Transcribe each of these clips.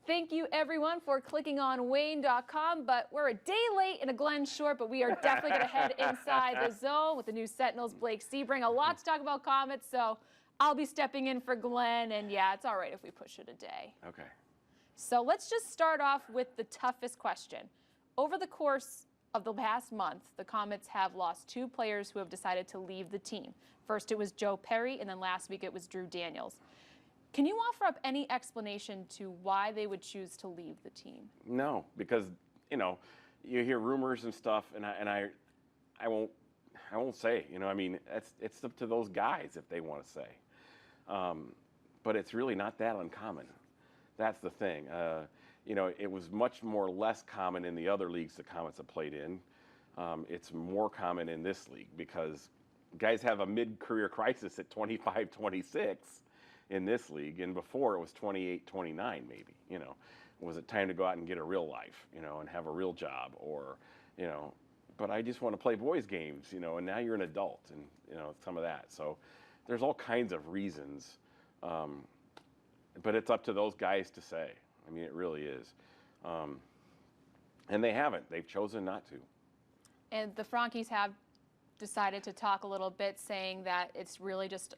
Thank you, everyone, for clicking on Wayne.com. But we're a day late in a Glen short, but we are definitely going to head inside the zone with the new Sentinels, Blake Sebring. A lot to talk about Comets, so I'll be stepping in for Glenn. And yeah, it's all right if we push it a day. Okay. So let's just start off with the toughest question. Over the course of the past month, the Comets have lost 2 players who have decided to leave the team. First, it was Joe Perry, and then last week it was Drew Daniels. Can you offer up any explanation to why they would choose to leave the team? No, because you hear rumors and stuff, and I won't say. I mean, it's up to those guys if they want to say. But it's really not that uncommon. That's the thing. It was much less common in the other leagues the Comets have played in. It's more common in this league because guys have a mid-career crisis at 25, 26 in this league, and before it was 28, 29 maybe. Was it time to go out and get a real life, and have a real job, or, but I just want to play boys games, and now you're an adult, and, some of that. So there's all kinds of reasons, but it's up to those guys to say. I mean, it really is. And they haven't. They've chosen not to. And the Frankies have decided to talk a little bit, saying that it's really just,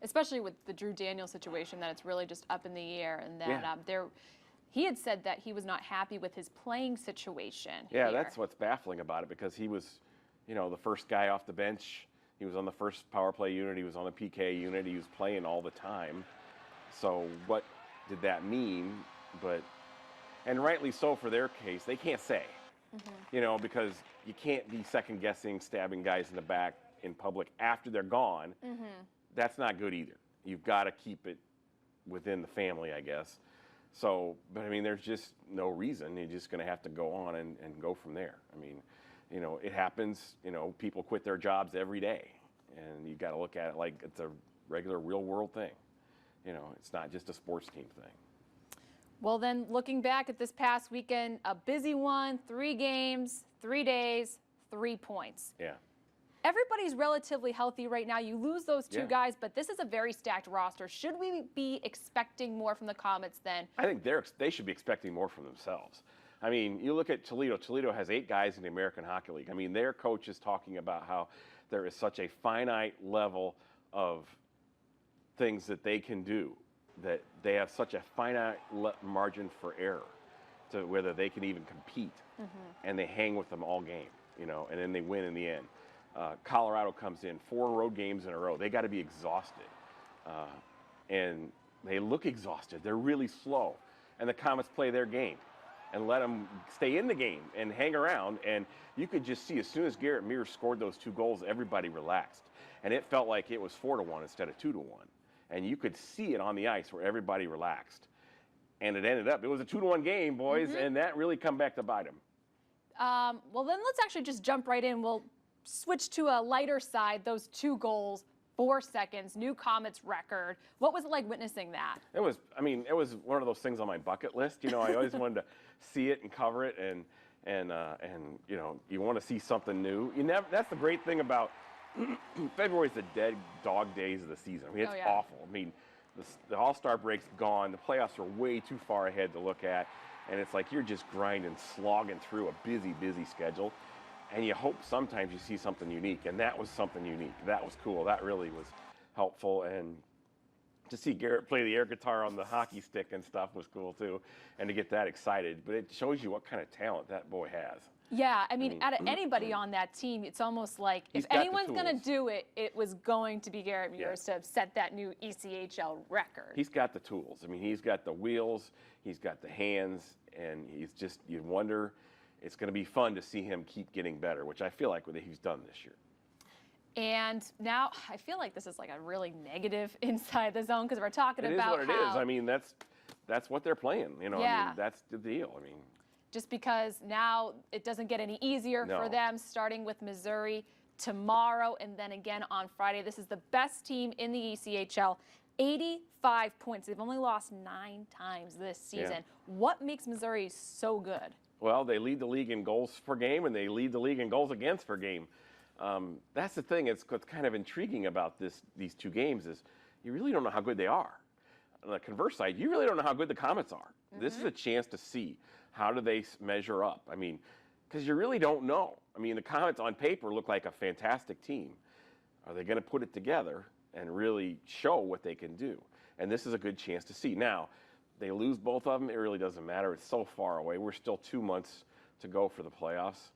especially with the Drew Daniels situation, that it's really just up in the air, and that he had said that he was not happy with his playing situation. Yeah, that's what's baffling about it, because he was, the first guy off the bench. He was on the first power play unit. He was on the PK unit. He was playing all the time. So what did that mean? And rightly so for their case, they can't say, because you can't be second guessing, stabbing guys in the back in public after they're gone. That's not good either. You've got to keep it within the family, I guess. So, but I mean, there's just no reason. You're just going to have to go on and go from there. I mean, it happens, people quit their jobs every day, and you've got to look at it like it's a regular real world thing. It's not just a sports team thing. Well, then, looking back at this past weekend, a busy one, 3 games, 3 days, 3 points. Yeah. Everybody's relatively healthy right now. You lose those 2 guys, but this is a very stacked roster. Should we be expecting more from the Comets then? I think they should be expecting more from themselves. I mean, you look at Toledo. Toledo has 8 guys in the American Hockey League. I mean, their coach is talking about how there is such a finite level of things that they can do, that they have such a finite margin for error to whether they can even compete. And they hang with them all game, and then they win in the end. Colorado comes in 4 road games in a row. They got to be exhausted, and they look exhausted. They're really slow, and the Comets play their game and let them stay in the game and hang around. And you could just see as soon as Garrett Mears scored those 2 goals, everybody relaxed, and it felt like it was 4-1 instead of 2-1. And you could see it on the ice where everybody relaxed, and it ended up. It was a 2-1 game, boys, and that really come back to bite them. Well, then let's actually just jump right in. We'll switch to a lighter side. Those 2 goals, 4 seconds, new Comets record. What was it like witnessing that? It was one of those things on my bucket list. I always wanted to see it and cover it, and you want to see something new. That's the great thing about February is the dead dog days of the season. I mean, it's awful. I mean, the All-Star break's gone. The playoffs are way too far ahead to look at, and it's like you're just grinding, slogging through a busy schedule. And you hope sometimes you see something unique, and that was something unique. That was cool. That really was helpful, and to see Gerrit play the air guitar on the hockey stick and stuff was cool too, and to get that excited. But it shows you what kind of talent that boy has. Yeah, I mean, out of anybody on that team, it's almost like if anyone's going to do it, it was going to be Gerrit Mears to have set that new ECHL record. He's got the tools. I mean, he's got the wheels, he's got the hands, and he's just, you wonder. It's going to be fun to see him keep getting better, which I feel like he's done this year. And now I feel like this is like a really negative inside the zone, because we're talking about it is what it is. I mean, that's what they're playing. I mean, that's the deal. I mean, just because now it doesn't get any easier for them, starting with Missouri tomorrow and then again on Friday. This is the best team in the ECHL. 85 points. They've only lost 9 times this season. What makes Missouri so good? Well, they lead the league in goals per game, and they lead the league in goals against per game. That's the thing. It's what's kind of intriguing about these 2 games is you really don't know how good they are. On the converse side, you really don't know how good the Comets are. This is a chance to see how do they measure up. I mean, because you really don't know. I mean, the Comets on paper look like a fantastic team. Are they going to put it together and really show what they can do? And this is a good chance to see. Now, they lose both of them, it really doesn't matter. It's so far away. We're still 2 months to go for the playoffs.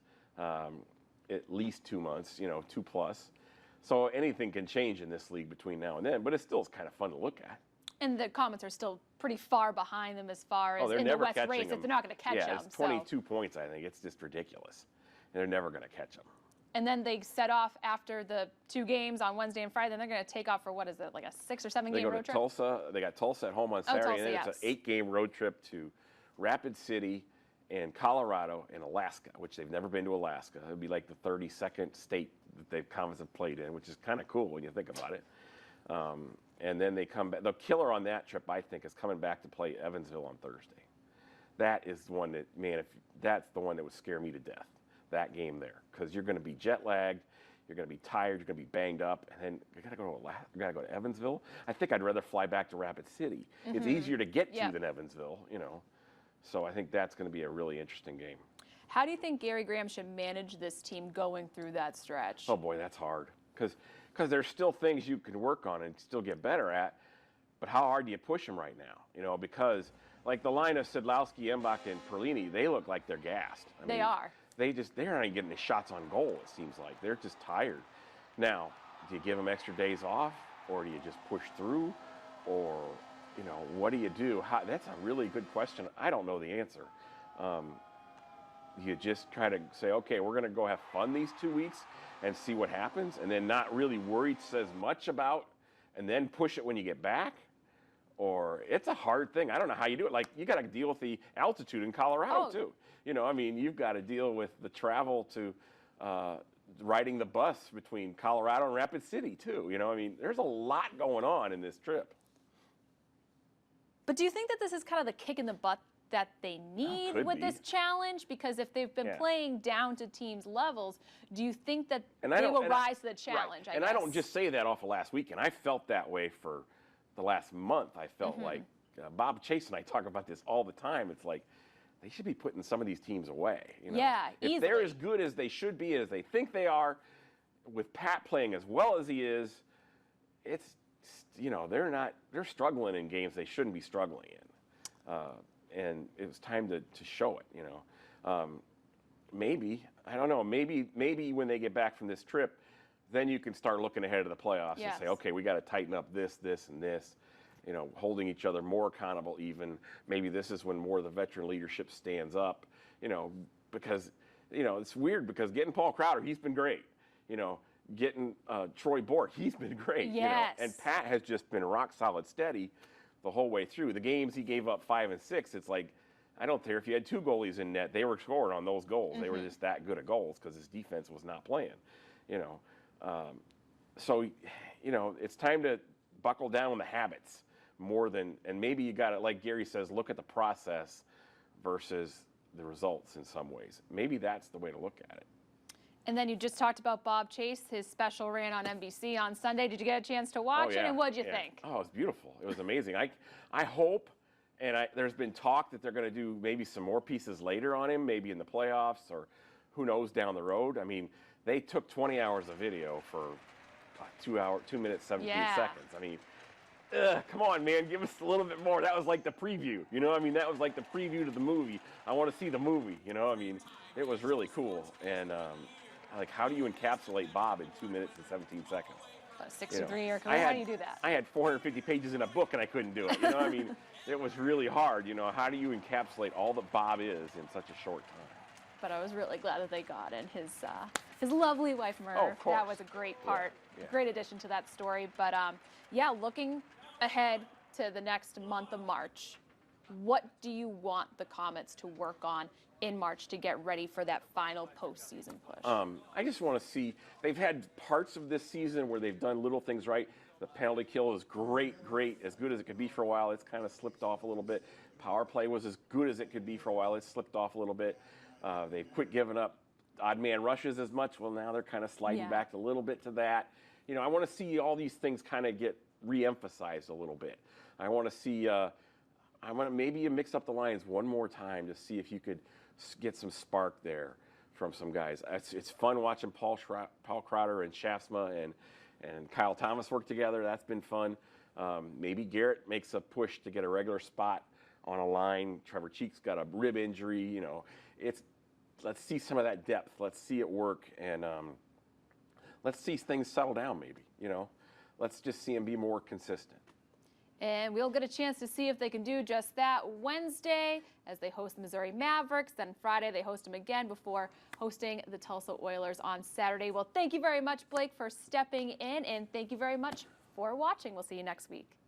At least 2 months, 2+. So anything can change in this league between now and then, but it still is kind of fun to look at. And the Comets are still pretty far behind them as far as in the West race. If they're not going to catch them. Yeah, it's 22 points, I think. It's just ridiculous. And they're never going to catch them. And then they set off after the 2 games on Wednesday and Friday. Then they're going to take off for, what is it, like a 6 or 7 game road trip? They go to Tulsa. They got Tulsa at home on Saturday. Tulsa, and then it's an 8-game road trip to Rapid City and Colorado and Alaska, which they've never been to Alaska. It would be like the 32nd state that they've Comets have played in, which is kind of cool when you think about it. And then they come back. The killer on that trip, I think, is coming back to play Evansville on Thursday. That is the one that, man, that's the one that would scare me to death, that game there. Because you're going to be jet lagged, you're going to be tired, you're going to be banged up, and then you got to go to Evansville. I think I'd rather fly back to Rapid City. It's easier to get to than Evansville, So I think that's going to be a really interesting game. How do you think Gary Graham should manage this team going through that stretch? Oh, boy, that's hard. Because there's still things you can work on and still get better at, but how hard do you push them right now? Because like the line of Sedlowski, Embach, and Perlini, they look like they're gassed. They are. They're not even getting the shots on goal, it seems like. They're just tired. Now, do you give them extra days off, or do you just push through, or what do you do? That's a really good question. I don't know the answer. You just try to say, okay, we're going to go have fun these 2 weeks and see what happens, and then not really worry as much about, and then push it when you get back? Or it's a hard thing. I don't know how you do it. Like, you got to deal with the altitude in Colorado, too. You've got to deal with the travel to riding the bus between Colorado and Rapid City, too. There's a lot going on in this trip. But do you think that this is kind of the kick in the butt that they need with this challenge? Because if they've been playing down to teams' levels, do you think that they will rise to the challenge? Right. I don't just say that off of last weekend. I felt that way for the last month. I felt like Bob Chase and I talk about this all the time. It's like they should be putting some of these teams away. Yeah, if they're as good as they should be, as they think they are, with Pat playing as well as he is, it's they're struggling in games they shouldn't be struggling in. And it was time to show it, maybe, I don't know, maybe when they get back from this trip, then you can start looking ahead of the playoffs and say, okay, we got to tighten up this, and this, holding each other more accountable even. Maybe this is when more of the veteran leadership stands up, because, it's weird because getting Paul Crowder, he's been great. Getting Troy Bork, he's been great. Yes. And Pat has just been rock solid steady the whole way through. The games he gave up 5 and 6, it's like, I don't care if you had 2 goalies in net, they were scoring on those goals. They were just that good at goals because his defense was not playing, So, it's time to buckle down on the habits more than, and maybe you got to, like Gary says, look at the process versus the results in some ways. Maybe that's the way to look at it. And then you just talked about Bob Chase, his special ran on NBC on Sunday. Did you get a chance to watch it, and what'd you think? Oh, it was beautiful. It was amazing. I hope, and there's been talk that they're going to do maybe some more pieces later on him, maybe in the playoffs or who knows down the road. I mean, they took 20 hours of video for 2 minutes, 17 seconds. I mean, come on, man, give us a little bit more. That was like the preview, that was like the preview to the movie. I want to see the movie, it was really cool. And, how do you encapsulate Bob in 2 minutes and 17 seconds? 63 or how do you do that? I had 450 pages in a book and I couldn't do it. It was really hard. How do you encapsulate all that Bob is in such a short time? But I was really glad that they got in his lovely wife, Myrna. Oh, of course. That was a great part, great addition to that story. But looking ahead to the next month of March, what do you want the Comets to work on in March to get ready for that final postseason push? I just want to see, they've had parts of this season where they've done little things right. The penalty kill is great, as good as it could be for a while. It's kind of slipped off a little bit. Power play was as good as it could be for a while. It's slipped off a little bit. They've quit giving up odd man rushes as much. Well, now they're kind of sliding back a little bit to that. I want to see all these things kind of get re-emphasized a little bit. I want to see I want to maybe you mix up the lines one more time to see if you could get some spark there from some guys. It's fun watching Paul Crowder and Shaftsma and Kyle Thomas work together. That's been fun. Maybe Gerrit makes a push to get a regular spot on a line. Trevor Cheek's got a rib injury. You know, let's see some of that depth. Let's see it work, and let's see things settle down. Maybe, you know, let's just see them be more consistent. And we'll get a chance to see if they can do just that Wednesday as they host the Missouri Mavericks. Then Friday they host them again before hosting the Tulsa Oilers on Saturday. Well, thank you very much, Blake, for stepping in, and thank you very much for watching. We'll see you next week.